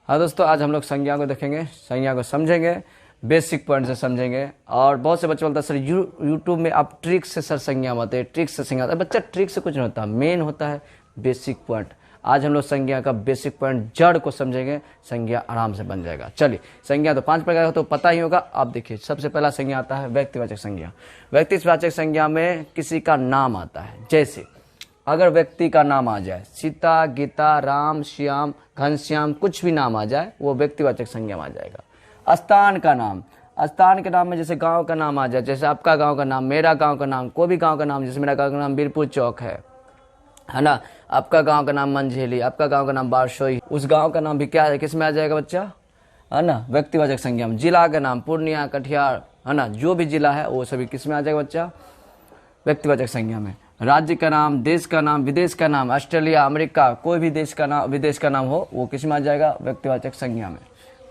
हाँ दोस्तों, आज हम लोग संज्ञा को देखेंगे, संज्ञा को समझेंगे, बेसिक पॉइंट से समझेंगे। और बहुत से बच्चे बोलते हैं सर यूट्यूब में आप ट्रिक से सर संज्ञा बताते, ट्रिक से संज्ञा। बच्चा ट्रिक से कुछ नहीं होता, मेन होता है बेसिक पॉइंट। आज हम लोग संज्ञा का बेसिक पॉइंट जड़ को समझेंगे, संज्ञा आराम से बन जाएगा। चलिए, संज्ञा तो 5 प्रकार का तो पता ही होगा। आप देखिए, सबसे पहला संज्ञा आता है व्यक्तिवाचक संज्ञा। व्यक्तिवाचक संज्ञा में किसी का नाम आता है। जैसे अगर व्यक्ति का नाम आ जाए, सीता, गीता, राम, श्याम, घनश्याम, कुछ भी नाम आ जाए, वो व्यक्तिवाचक संज्ञा में आ जाएगा। स्थान का नाम, स्थान के नाम में जैसे गांव का नाम आ जाए, जैसे आपका गांव का नाम, मेरा गांव का नाम, कोई भी गांव का नाम, जैसे मेरा गांव का नाम बीरपुर चौक है ना। आपका गांव का नाम मंझेली, आपका गांव का नाम बारसोई, उस गांव का नाम भी क्या है, किस में आ जाएगा बच्चा, है ना, व्यक्तिवाचक संज्ञा में। जिला का नाम पूर्णिया, कटिहार, है ना, जो भी जिला है वो सभी किस में आ जाएगा बच्चा, व्यक्तिवाचक संज्ञा में। राज्य का नाम, देश का नाम, विदेश का नाम, ऑस्ट्रेलिया, अमेरिका, कोई भी देश का नाम, विदेश का नाम हो, वो किस में आ जाएगा, व्यक्तिवाचक संज्ञा में।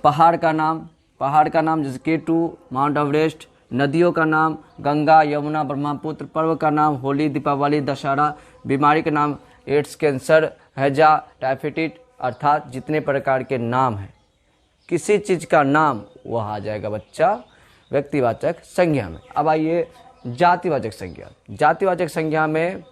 पहाड़ का नाम जैसे K2, माउंट एवरेस्ट। नदियों का नाम गंगा, यमुना, ब्रह्मपुत्र। पर्व का नाम होली, दीपावली, दशहरा। बीमारी का नाम एड्स, कैंसर, हैजा, टाइफाइड, अर्थात जितने प्रकार के नाम हैं, किसी चीज का नाम वह आ जाएगा बच्चा व्यक्तिवाचक संज्ञा में। अब आइए जातिवाचक संज्ञा। जातिवाचक संज्ञा में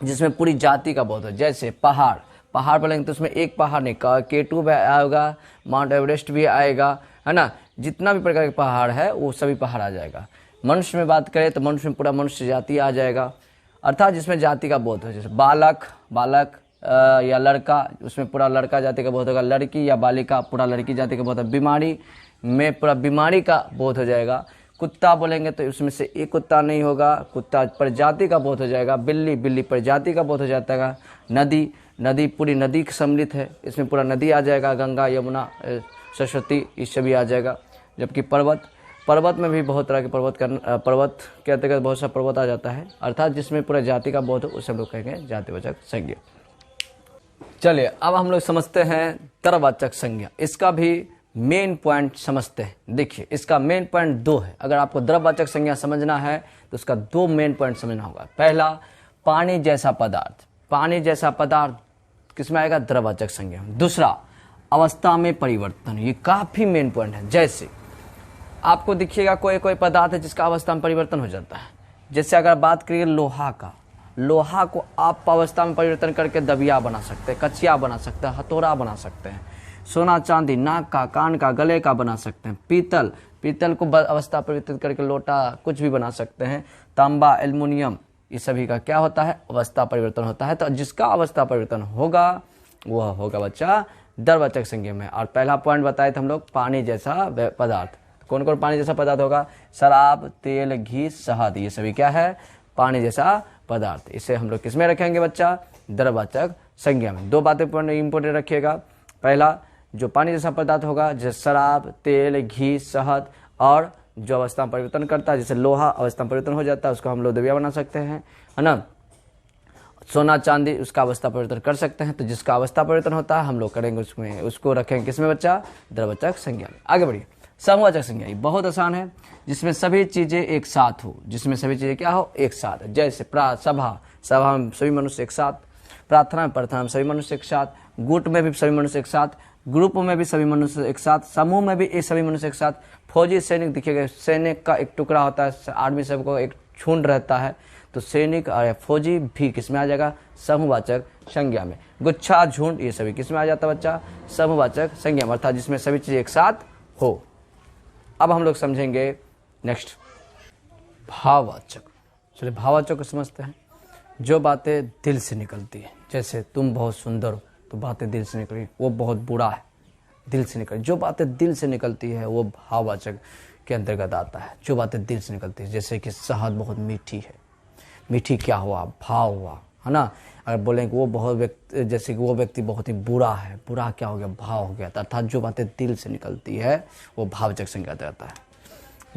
जिसमें पूरी जाति का बोध है। जैसे पहाड़ बोलेंगे तो उसमें एक पहाड़ नहीं, K2 भी आएगा, माउंट एवरेस्ट भी आएगा, है ना। जितना भी प्रकार के पहाड़ है वो सभी पहाड़ आ जाएगा। मनुष्य में बात करें तो मनुष्य में पूरा मनुष्य जाति आ जाएगा, अर्थात जिसमें जाति का बोध है। जैसे बालक या लड़का, उसमें पूरा लड़का जाति का बोध होगा। लड़की या बालिका, पूरा लड़की जाति का बोध है। बीमारी में पूरा बीमारी का बोध हो जाएगा। कुत्ता बोलेंगे तो उसमें से एक कुत्ता नहीं होगा, कुत्ता प्रजाति का बोध हो जाएगा। बिल्ली प्रजाति का बोध हो जाता है। नदी पूरी नदी सम्मिलित है, इसमें पूरा नदी आ जाएगा। गंगा, यमुना, सरस्वती, इस सभी आ जाएगा। जबकि पर्वत में भी बहुत तरह के पर्वत के अंतर्गत बहुत सा पर्वत आ जाता है, अर्थात जिसमें पूरा जाति का बोध हो, उसे हम लोग कहेंगे जातिवाचक संज्ञा। चलिए, अब हम लोग समझते हैं तरवाचक संज्ञा। इसका भी मेन पॉइंट समझते हैं। देखिए, इसका मेन पॉइंट 2 है। अगर आपको द्रववाचक संज्ञा समझना है तो उसका 2 मेन पॉइंट समझना होगा। पहला, पानी जैसा पदार्थ किसमें आएगा, द्रववाचक संज्ञा में। दूसरा, अवस्था में परिवर्तन, ये काफी मेन पॉइंट है। जैसे आपको दिखिएगा कोई पदार्थ है जिसका अवस्था में परिवर्तन हो जाता है। जैसे अगर बात करिए लोहा को आप अवस्था में परिवर्तन करके दबिया बना सकते हैं, कचिया बना सकते हैं, हथौड़ा बना सकते हैं। सोना चांदी, नाक का, कान का, गले का बना सकते हैं। पीतल को अवस्था परिवर्तित करके लोटा, कुछ भी बना सकते हैं। तांबा, एल्युमिनियम, ये सभी का क्या होता है, अवस्था परिवर्तन होता है। तो जिसका अवस्था परिवर्तन होगा वह होगा बच्चा द्रववाचक संज्ञा में। और पहला पॉइंट बताए थे हम लोग, पानी जैसा पदार्थ। कौन कौन पानी जैसा पदार्थ होगा, शराब, तेल, घी, शहद, ये सभी क्या है, पानी जैसा पदार्थ। इसे हम लोग किसमें रखेंगे बच्चा, द्रववाचक संज्ञा में। 2 बातें इंपोर्टेंट रखिएगा। पहला, जो पानी जैसा पदार्थ होगा, जैसे शराब, तेल, घी, शहद, और जो अवस्था में परिवर्तन करता है, जैसे लोहा अवस्था में परिवर्तन हो जाता है, उसको हम लोग दबिया बना सकते हैं, है ना। सोना चांदी, उसका अवस्था परिवर्तन कर सकते हैं। तो जिसका अवस्था परिवर्तन होता है हम लोग करेंगे उसमें, उसको रखेंगे किसमें बच्चा, द्रववाचक संज्ञा में। आगे बढ़िए, समूहवाचक संज्ञा। ये बहुत आसान है, जिसमें सभी चीजें एक साथ हो, जिसमें सभी चीजें क्या हो, एक साथ। जैसे सभा में सभी मनुष्य एक साथ, प्रार्थना में सभी मनुष्य एक साथ, गुट में भी सभी मनुष्य एक साथ, ग्रुप में भी सभी मनुष्य एक साथ, समूह में भी सभी मनुष्य एक साथ। फौजी सैनिक देखिएगा, सैनिक का एक टुकड़ा होता है, आर्मी सबको एक झुंड रहता है, तो सैनिक और फौजी भी किसमें आ जाएगा, समूहवाचक संज्ञा में। गुच्छा, झुंड, ये सभी किसमें आ जाता है बच्चा, समूहवाचक संज्ञा में, अर्थात जिसमें सभी चीजें एक साथ हो। अब हम लोग समझेंगे नेक्स्ट भाववाचक। चलिए, भाववाचक को समझते हैं। जो बातें दिल से निकलती है, जैसे तुम बहुत सुंदर हो, तो बातें दिल से निकली, वो बहुत बुरा है, दिल से निकली। जो बातें दिल से निकलती है वो भाववाचक के अंतर्गत आता है। जो बातें दिल से निकलती है, जैसे कि शहद बहुत मीठी है, मीठी क्या हुआ, भाव हुआ, है ना। अगर बोलेंगे वो जैसे कि वो व्यक्ति बहुत ही बुरा है, बुरा क्या हो गया, भाव हो गया। अर्थात जो बातें दिल से निकलती है वो भाववाचक संज्ञा आता है।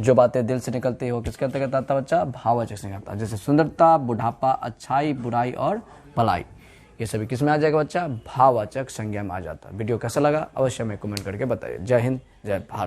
जो बातें दिल से निकलती है वो किसके अंतर्गत आता है बच्चा, भाववाचक संज्ञा आता है। जैसे सुंदरता, बुढ़ापा, अच्छाई, बुराई और भलाई, ये सभी किस में आ जाएगा बच्चा, भाववाचक संज्ञा में आ जाता है। वीडियो कैसा लगा अवश्य हमें कमेंट करके बताइए। जय हिंद, जय भारत।